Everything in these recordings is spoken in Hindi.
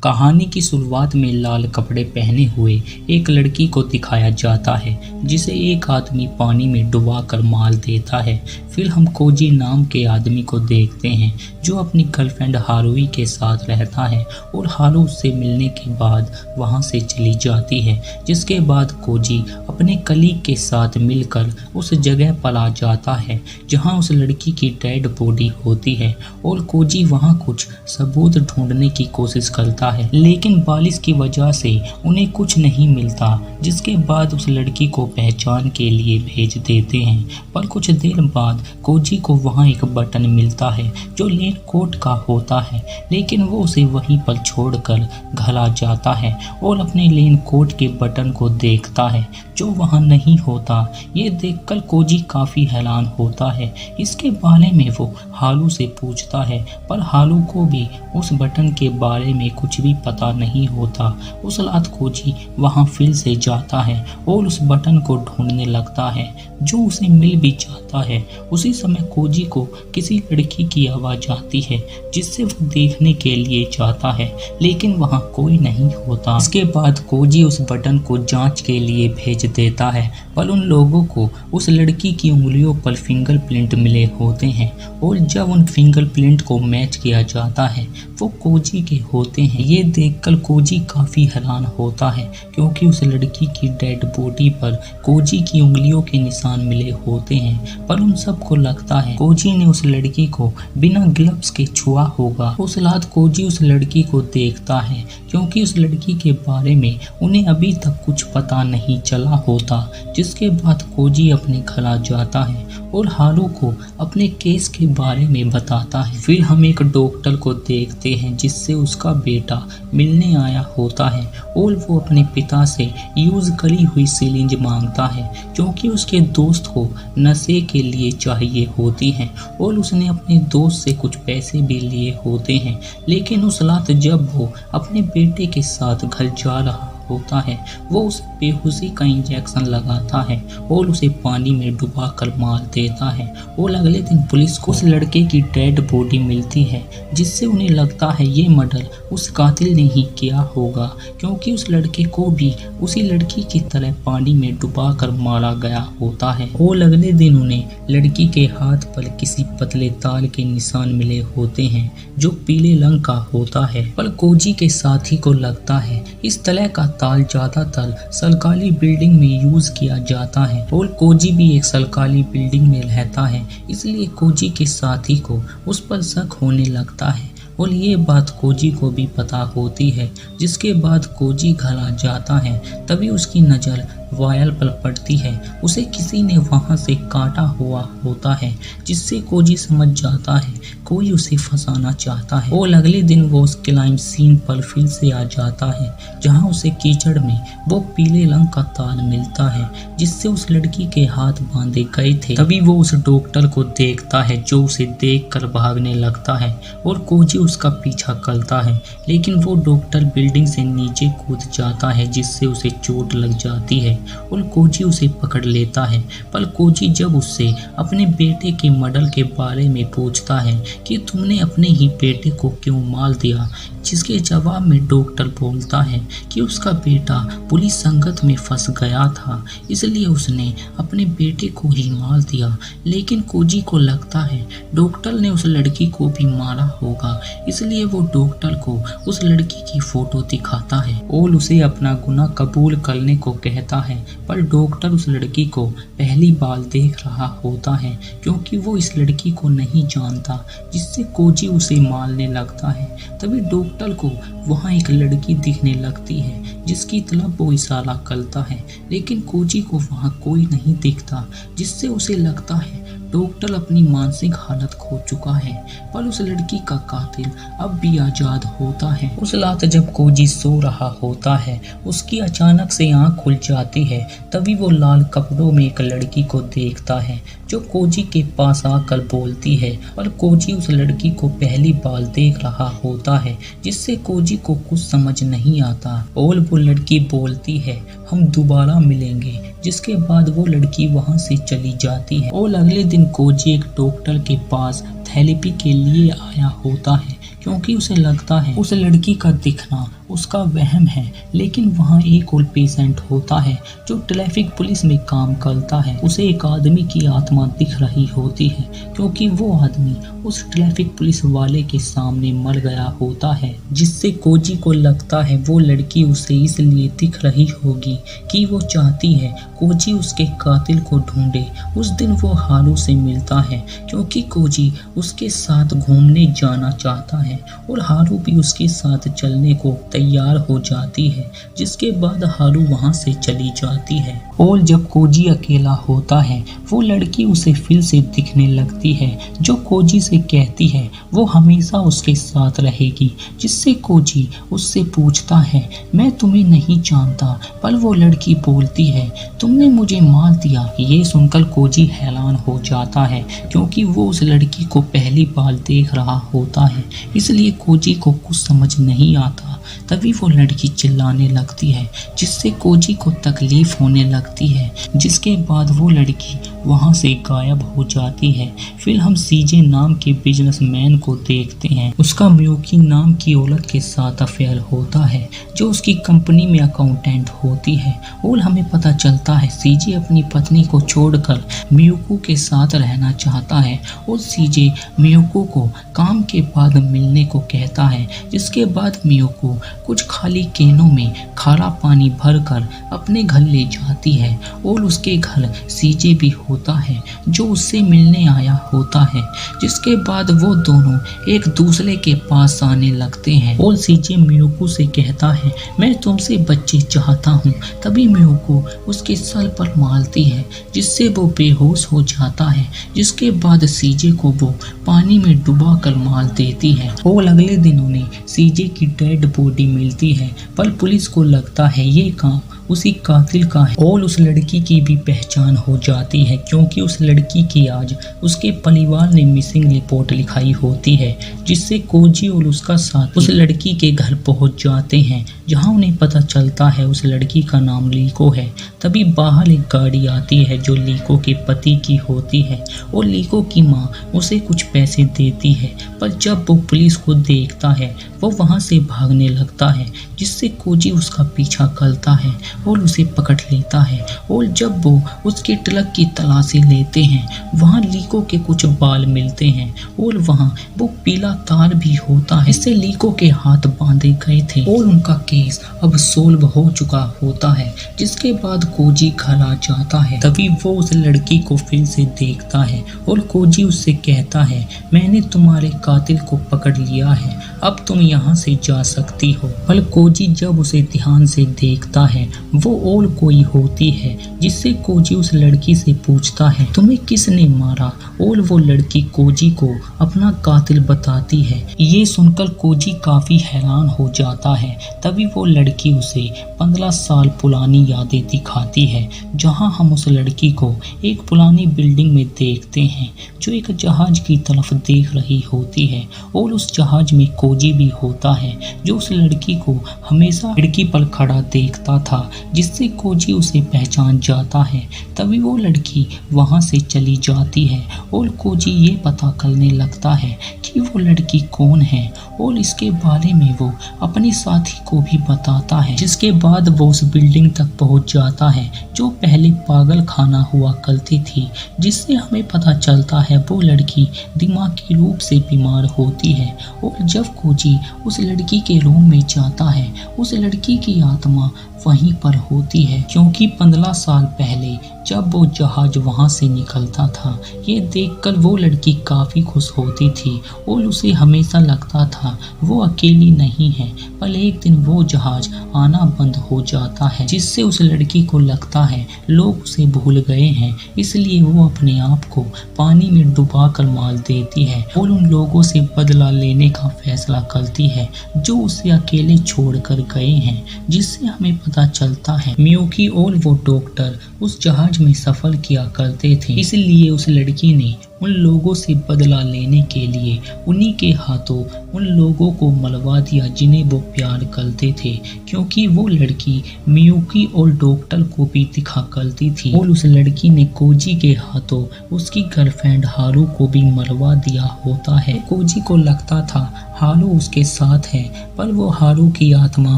कहानी की शुरुआत में लाल कपड़े पहने हुए एक लड़की को दिखाया जाता है जिसे एक आदमी पानी में डुबाकर मार देता है। फिर हम कोजी नाम के आदमी को देखते हैं जो अपनी गर्लफ्रेंड हारुई के साथ रहता है और हारू उससे मिलने के बाद वहां से चली जाती है, जिसके बाद कोजी अपने कलीग के साथ मिलकर उस जगह पर आ जाता है जहां उस लड़की की डेड बॉडी होती है और कोजी वहां कुछ सबूत ढूंढने की कोशिश करता है, लेकिन बारिश की वजह से उन्हें कुछ नहीं मिलता, जिसके बाद उस लड़की को पहचान के लिए भेज देते हैं। पर कुछ देर बाद कोजी को वहां एक बटन मिलता है जो लेन कोट का होता है, लेकिन वो उसे वहीं पर छोड़कर घर आ जाता है और अपने लेन कोट के बटन को देखता है जो वहां नहीं होता। ये देखकर कोजी काफी हैरान होता है। इसके बारे में वो हारू से पूछता है, पर हारू को भी उस बटन के बारे में कुछ भी पता नहीं होता। उस रात कोजी वहां फिर से जाता है और उस बटन को ढूंढने लगता है जो उसे मिल भी जाता है। उसी समय कोजी को किसी लड़की की आवाज आती है जिससे वो देखने के लिए जाता है, लेकिन वहां कोई नहीं होता। इसके बाद कोजी उस बटन को जांच के लिए भेज देता है, पर उन लोगों को उस लड़की की उंगलियों पर फिंगरप्रिंट मिले होते हैं और जब उन फिंगरप्रिंट को मैच किया जाता है वो कोजी के होते हैं। ये देखकर कोजी काफी हैरान होता है क्योंकि उस लड़की की डेड बॉडी पर कोजी की उंगलियों के निशान मिले होते हैं, पर उन सबको लगता है कोजी ने उस लड़की को बिना ग्लव्स के छुआ होगा। उस रात कोजी उस लड़की को देखता है क्योंकि उस लड़की के बारे में उन्हें अभी तक कुछ पता नहीं चला होता, जिसके बाद कोजी अपने घर आ जाता है और हारू को अपने केस के बारे में बताता है। फिर हम एक डॉक्टर को देखते हैं जिससे उसका बेटा मिलने आया होता है और वो अपने पिता से यूज करी हुई सिरिंज मांगता है क्योंकि उसके दोस्त को नशे के लिए चाहिए होती है और उसने अपने दोस्त से कुछ पैसे भी लिए होते हैं। लेकिन उस रात जब वो अपने बेटे के साथ घर जा रहा होता है वो उसे बेहोशी का इंजेक्शन लगाता है और उसे पानी में डुबाकर मार देता है और अगले दिन पुलिस को उस लड़के की डेड बॉडी मिलती है, जिससे उन्हें लगता है ये मर्डर उस कातिल ने ही किया होगा क्योंकि उस लड़के को भी उसी लड़की की तरह पानी में डुबाकर मारा गया होता है। और अगले दिन उन्हें लड़की के हाथ पर किसी पतले तार के निशान मिले होते हैं जो पीले रंग का होता है, पर कोजी के साथी को लगता है इस तरह का ताल ज्यादातर सरकारी बिल्डिंग में यूज किया जाता है और कोजी भी एक सरकारी बिल्डिंग में रहता है, इसलिए कोजी के साथी को उस पर शक होने लगता है और ये बात कोजी को भी पता होती है। जिसके बाद कोजी घर आ जाता है तभी उसकी नज़र वायल पर पड़ती है। उसे किसी ने वहां से काटा हुआ होता है, जिससे कोजी समझ जाता है कोई उसे फंसाना चाहता है और अगले दिन वो उस क्राइम सीन पर फिर से आ जाता है जहां उसे कीचड़ में वो पीले रंग का तार मिलता है जिससे उस लड़की के हाथ बांधे गए थे। तभी वो उस डॉक्टर को देखता है जो उसे देखकर भागने लगता है और कोजी उसका पीछा करता है, लेकिन वो डॉक्टर बिल्डिंग से नीचे कूद जाता है जिससे उसे चोट लग जाती है और कोजी उसे पकड़ लेता है। पर कोजी जब उससे अपने बेटे के मर्डर के बारे में पूछता है कि तुमने अपने ही बेटे को क्यों मार दिया, जिसके जवाब में डॉक्टर बोलता है कि उसका बेटा पुलिस संगत में फंस गया था इसलिए उसने अपने बेटे को ही मार दिया। लेकिन कोजी को लगता है डॉक्टर ने उस लड़की को भी मारा होगा, इसलिए वो डॉक्टर को उस लड़की की फोटो दिखाता है और उसे अपना गुनाह कबूल करने को कहता है। पर डॉक्टर उस लड़की को पहली बार देख रहा होता है क्योंकि वो इस लड़की को नहीं जानता, जिससे कोजी उसे मारने लगता है। तभी डॉक्टर को वहाँ एक लड़की दिखने लगती है जिसकी तरफ वो इशारा करता है, लेकिन कोजी को वहाँ कोई नहीं दिखता, जिससे उसे लगता है डॉक्टर अपनी मानसिक हालत खो चुका है। पर उस लड़की का कातिल अब भी आजाद होता है। उस रात जब कोजी सो रहा होता है उसकी अचानक से आंख खुल जाती है, तभी वो लाल कपड़ों में एक लड़की को देखता है जो कोजी के पास आकर बोलती है, और कोजी उस लड़की को पहली बार देख रहा होता है जिससे कोजी को कुछ समझ नहीं आता और वो लड़की बोलती है हम दोबारा मिलेंगे, जिसके बाद वो लड़की वहां से चली जाती है। और अगले दिन कोजी एक डॉक्टर के पास थेरेपी के लिए आया होता है क्योंकि उसे लगता है उस लड़की का दिखना उसका वहम है। लेकिन वहाँ एक और पेशेंट होता है जो ट्रैफिक पुलिस में काम करता है। उसे एक आदमी की आत्मा दिख रही होती है क्योंकि वो आदमी उस ट्रैफिक पुलिस वाले के सामने मर गया होता है, जिससे कोजी को लगता है वो लड़की उसे इसलिए दिख रही होगी कि वो चाहती है कोजी उसके कातिल को ढूंढे। उस दिन वो हारू से मिलता है क्योंकि कोजी उसके साथ घूमने जाना चाहता है और हारू भी उसके साथ चलने को तैयार हो जाती है, जिसके बाद हारू वहां से चली जाती है। और जब कोजी अकेला होता है वो लड़की उसे फिर से दिखने लगती है जो कोजी से कहती है वो हमेशा उसके साथ रहेगी, जिससे कोजी उससे पूछता है मैं तुम्हें नहीं जानता, पर वो लड़की बोलती है तुमने मुझे मार दिया। ये सुनकर कोजी हैरान हो जाता है क्योंकि वो उस लड़की को पहली बार देख रहा होता है, इसलिए कोजी को कुछ समझ नहीं आता। तभी वो लड़की चिल्लाने लगती है जिससे कोजी को तकलीफ होने लगती है, जिसके बाद वो लड़की वहां से गायब हो जाती है। फिर हम सीजे नाम के बिजनेसमैन को देखते हैं। उसका मियोकी नाम की औरत के साथ अफेयर होता है जो उसकी कंपनी में अकाउंटेंट होती है और हमें पता चलता है सीजे अपनी पत्नी को छोड़कर मियोको के साथ रहना चाहता है और सीजे मियोको को काम के बाद मिलने को कहता है, जिसके बाद मियोको कुछ खाली कैनों में खारा पानी भरकर अपने घर ले जाती है और उसके घर सीजे भी होता है जो उससे मिलने आया होता है, जिसके बाद वो दोनों एक दूसरे के पास आने लगते हैं और सीजे मियोको से कहता है मैं तुमसे बच्चे चाहता हूँ। तभी मियोको उसके सर पर मारती है जिससे वो बेहोश हो जाता है, जिसके बाद सीजे को वो पानी में डुबा कर मार देती है और अगले दिन उन्हें सीजे की डेड बॉडी मिलती है। पर पुलिस को लगता है ये काम उसी कातिल का है और उस लड़की की भी पहचान हो जाती है क्योंकि उस लड़की की आज उसके परिवार ने मिसिंग रिपोर्ट लिखाई होती है, जिससे कोजी और उसका साथ उस लड़की के घर पहुंच जाते हैं जहां उन्हें पता चलता है उस लड़की का नाम लीको है। तभी बाहर एक गाड़ी आती है जो लीको के पति की होती है और लीको की माँ उसे कुछ पैसे देती है, पर जब वो पुलिस को देखता है वो वहां से भागने लगता है, जिससे कोजी उसका पीछा करता है और उसे पकड़ लेता है। और जब वो उसके ट्रक की तलाशी लेते हैं वहाँ लीको के कुछ बाल मिलते हैं और वहाँ वो पीला तार भी होता है, इससे लीको के हाथ बांधे गए थे और उनका केस अब सोल्व हो चुका होता है। जिसके बाद कोजी घर आ जाता है। तभी वो उस लड़की को फिर से देखता है और कोजी उससे कहता है मैंने तुम्हारे कातिल को पकड़ लिया है, अब तुम यहाँ से जा सकती हो। पर कोजी जब उसे ध्यान से देखता है वो और कोई होती है, जिससे कोजी उस लड़की से पूछता है तुम्हें किसने मारा, और वो लड़की कोजी को अपना कातिल बताती है। ये सुनकर कोजी काफी हैरान हो जाता है। तभी वो लड़की उसे 15 साल पुरानी यादें दिखाती है, जहां हम उस लड़की को एक पुरानी बिल्डिंग में देखते हैं जो एक जहाज की तरफ देख रही होती है और उस जहाज में कोजी भी होता है जो उस लड़की को हमेशा खिड़की पर खड़ा देखता था, जिससे कोजी उसे पहचान जाता है। तभी वो लड़की वहां से चली जाती है और कोजी ये पता करने लगता है कि वो लड़की कौन है और इसके बारे में वो अपने साथी को भी बताता है, जिसके बाद वो उस बिल्डिंग तक पहुंच जाता है जो पहले पागल खाना हुआ करती थी, जिससे हमें पता चलता है वो लड़की दिमागी रूप से बीमार होती है। और जब कोजी उस लड़की के रूम में जाता है उस लड़की की आत्मा वहीं पर होती है, क्योंकि 15 साल पहले जब वो जहाज वहां से निकलता था ये देखकर वो लड़की काफी खुश होती थी और उसे हमेशा लगता था वो अकेली नहीं है। पर एक दिन वो जहाज आना बंद हो जाता है, जिससे उस लड़की को लगता है लोग उसे भूल गए हैं, इसलिए वो अपने आप को पानी में डुबा कर मार देती है और उन लोगों से बदला लेने का फैसला करती है जो उसे अकेले छोड़कर गए हैं। जिससे हमें पता चलता है मियोकी और वो डॉक्टर उस जहाज में सफर किया करते थे, इसलिए उस लड़की ने उन लोगों से बदला लेने के लिए उन्हीं के हाथों उन लोगों को मरवा दिया जिन्हें वो प्यार करते थे, क्योंकि वो लड़की मियोकी और डॉक्टर को भी दिखा करती थी और उस लड़की ने कोजी के हाथों उसकी गर्लफ्रेंड हारू को भी मरवा दिया होता है। कोजी को लगता था हारू उसके साथ है, पर वो हारू की आत्मा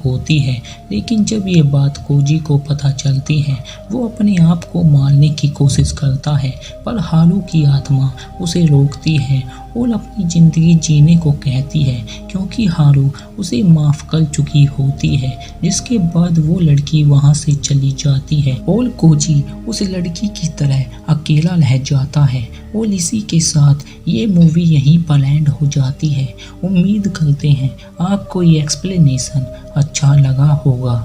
होती है। लेकिन जब ये बात कोजी को पता चलती है, वो अपने आप को मारने की कोशिश करता है, पर हारू की आत्मा उसे रोकती है और अपनी ज़िंदगी जीने को कहती है, क्योंकि हारू उसे माफ़ कर चुकी होती है। जिसके बाद वो लड़की वहाँ से चली जाती है और कोजी उस लड़की की तरह अकेला रह जाता है। और इसी के साथ ये मूवी यहीं पर एंड हो जाती है। उम्मीद करते हैं आपको ये एक्सप्लेनेशन अच्छा लगा होगा।